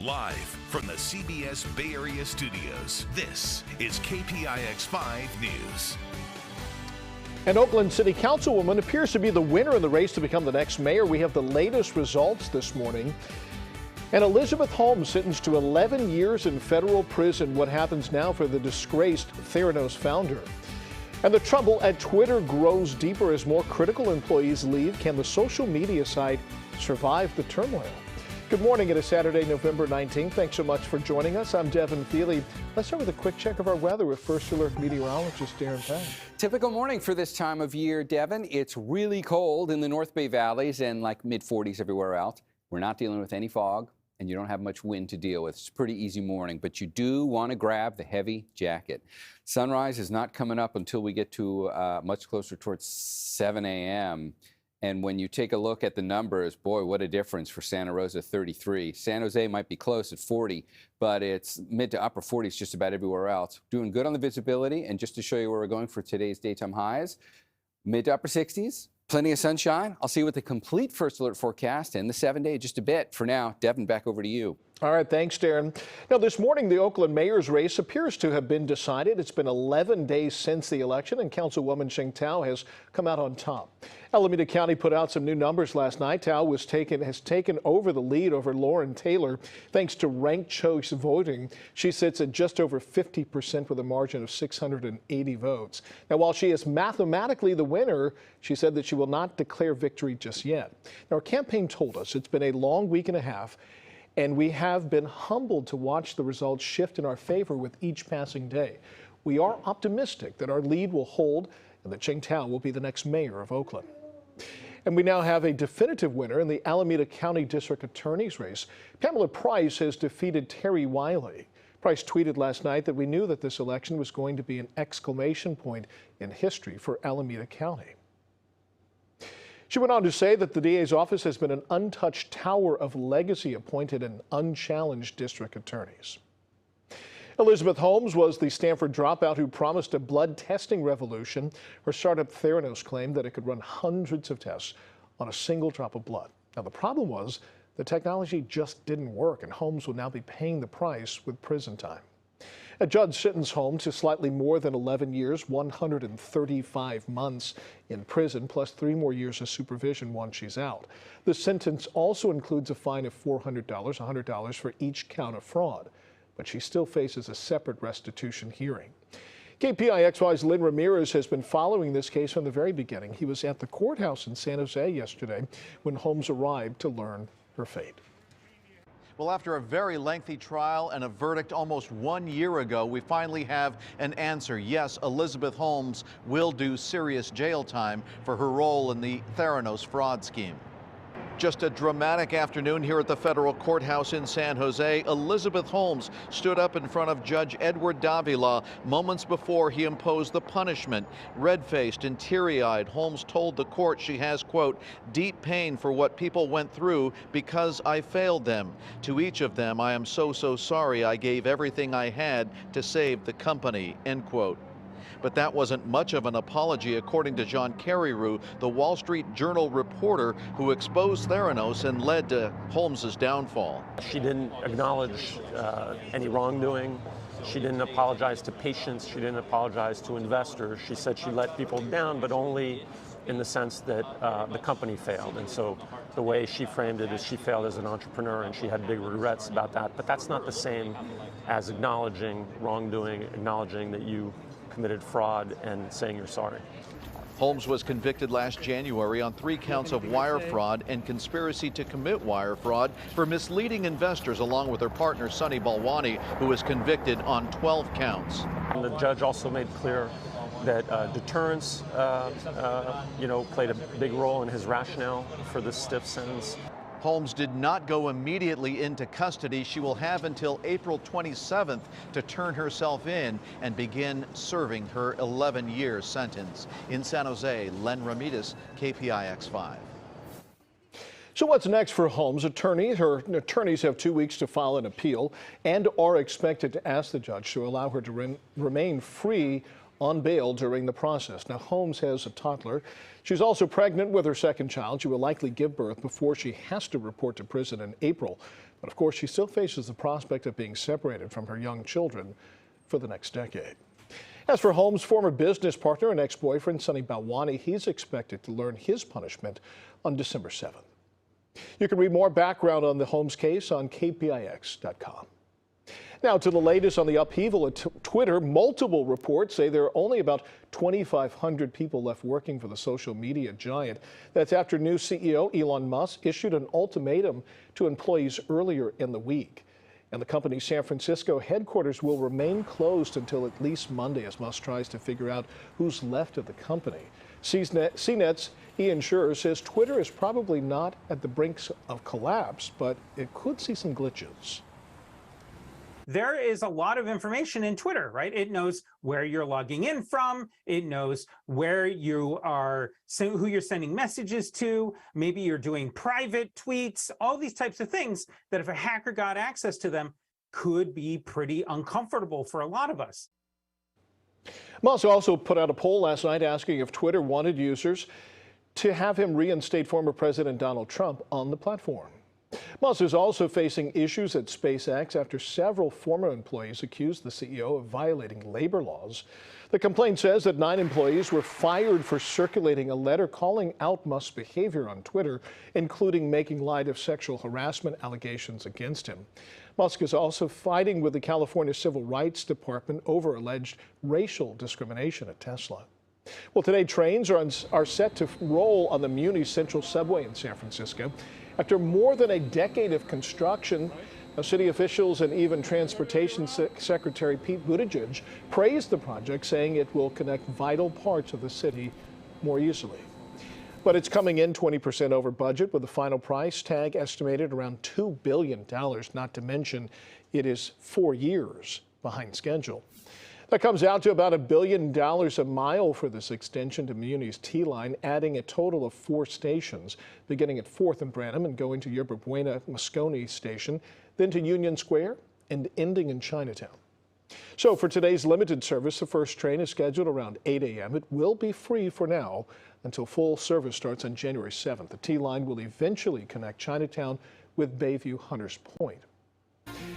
Live from the CBS Bay Area studios, this is KPIX 5 News. An Oakland City Councilwoman appears to be the winner in the race to become the next mayor. We have the latest results this morning. And Elizabeth Holmes sentenced to 11 years in federal prison. What happens now for the disgraced Theranos founder? And the trouble at Twitter grows deeper as more critical employees leave. Can the social media site survive the turmoil? Good morning. It is Saturday, November 19th. Thanks so much for joining us. I'm Devin Feely. Let's start with a quick check of our weather with First Alert meteorologist Darren Pang. Typical morning for this time of year, Devin. It's really cold in the North Bay valleys and like mid-40s everywhere else. We're not dealing with any fog, and you don't have much wind to deal with. It's a pretty easy morning, but you do want to grab the heavy jacket. Sunrise is not coming up until we get to much closer towards 7 a.m. And when you take a look at the numbers, boy, what a difference for Santa Rosa, 33. San Jose might be close at 40, but it's mid to upper 40s just about everywhere else. Doing good on the visibility, and just to show you where we're going for today's daytime highs, mid to upper 60s, plenty of sunshine. I'll see you with the complete First Alert forecast and the 7-day just a bit. For now, Devin, back over to you. All right, thanks, Darren. Now, this morning, the Oakland mayor's race appears to have been decided. It's been 11 days since the election, and Councilwoman Cheng Tao has come out on top. Alameda County put out some new numbers last night. Tao has taken over the lead over Lauren Taylor thanks to ranked choice voting. She sits at just over 50% with a margin of 680 votes. Now, while she is mathematically the winner, she said that she will not declare victory just yet. Now, our campaign told us it's been a long week and a half, and we have been humbled to watch the results shift in our favor with each passing day. We are optimistic that our lead will hold and that Cheng Tao will be the next mayor of Oakland. And we now have a definitive winner in the Alameda County District Attorney's race. Pamela Price has defeated Terry Wiley. Price tweeted last night that we knew that this election was going to be an exclamation point in history for Alameda County. She went on to say that the DA's office has been an untouched tower of legacy appointed and unchallenged district attorneys. Elizabeth Holmes was the Stanford dropout who promised a blood testing revolution. Her startup Theranos claimed that it could run hundreds of tests on a single drop of blood. Now, the problem was the technology just didn't work, and Holmes will now be paying the price with prison time. A judge sentenced Holmes to slightly more than 11 years, 135 months in prison, plus 3 more years of supervision once she's out. The sentence also includes a fine of $400, $100 for each count of fraud, but she still faces a separate restitution hearing. KPIX Lynn Ramirez has been following this case from the very beginning. He was at the courthouse in San Jose yesterday when Holmes arrived to learn her fate. Well, after a very lengthy trial and a verdict almost 1 year ago, we finally have an answer. Yes, Elizabeth Holmes will do serious jail time for her role in the Theranos fraud scheme. Just a dramatic afternoon here at the federal courthouse in San Jose. Elizabeth Holmes stood up in front of Judge Edward Davila moments before he imposed the punishment. Red-faced and teary-eyed, Holmes told the court she has, quote, deep pain for what people went through because I failed them. To each of them, I am so sorry I gave everything I had to save the company, end quote. But that wasn't much of an apology, according to John Carreyrou, the Wall Street Journal reporter who exposed Theranos and led to Holmes's downfall. She didn't acknowledge any wrongdoing. She didn't apologize to patients. She didn't apologize to investors. She said she let people down, but only in the sense that the company failed. And so the way she framed it is she failed as an entrepreneur and she had big regrets about that. But that's not the same as acknowledging wrongdoing, acknowledging that you committed fraud and saying you're sorry. Holmes was convicted last January on 3 counts of wire fraud and conspiracy to commit wire fraud for misleading investors, along with her partner Sunny Balwani, who was convicted on 12 counts. And the judge also made clear that deterrence, played a big role in his rationale for this stiff sentence. Holmes did not go immediately into custody. She will have until April 27th to turn herself in and begin serving her 11-year sentence. In San Jose, Len Ramirez, KPIX 5. So what's next for Holmes' attorney? Her attorneys have 2 weeks to file an appeal and are expected to ask the judge to allow her to remain free on bail during the process. Now, Holmes has a toddler. She's also pregnant with her second child. She will likely give birth before she has to report to prison in April. But of course, she still faces the prospect of being separated from her young children for the next decade. As for Holmes' former business partner and ex-boyfriend, Sunny Balwani, he's expected to learn his punishment on December 7th. You can read more background on the Holmes case on KPIX.com. Now to the latest on the upheaval at Twitter. Multiple reports say there are only about 2,500 people left working for the social media giant. That's after new CEO Elon Musk issued an ultimatum to employees earlier in the week. And the company's San Francisco headquarters will remain closed until at least Monday as Musk tries to figure out who's left of the company. CNET's Ian Scher says Twitter is probably not at the brink of collapse, but it could see some glitches. There is a lot of information in Twitter, right? It knows where you're logging in from. It knows where you are, who you're sending messages to. Maybe you're doing private tweets, all these types of things that if a hacker got access to them could be pretty uncomfortable for a lot of us. Musk also put out a poll last night asking if Twitter wanted users to have him reinstate former President Donald Trump on the platform. Musk is also facing issues at SpaceX after several former employees accused the CEO of violating labor laws. The complaint says that 9 employees were fired for circulating a letter calling out Musk's behavior on Twitter, including making light of sexual harassment allegations against him. Musk is also fighting with the California Civil Rights Department over alleged racial discrimination at Tesla. Well, today trains are set to roll on the Muni Central Subway in San Francisco. After more than a decade of construction, city officials and even Transportation Secretary Pete Buttigieg praised the project, saying it will connect vital parts of the city more easily. But it's coming in 20% over budget, with the final price tag estimated around $2 billion, not to mention it is 4 years behind schedule. That comes out to about $1 billion a mile for this extension to Muni's T-line, adding a total of 4 stations, beginning at 4th and Branham and going to Yerba Buena Moscone Station, then to Union Square and ending in Chinatown. So for today's limited service, the first train is scheduled around 8 a.m. It will be free for now until full service starts on January 7th. The T-line will eventually connect Chinatown with Bayview Hunters Point.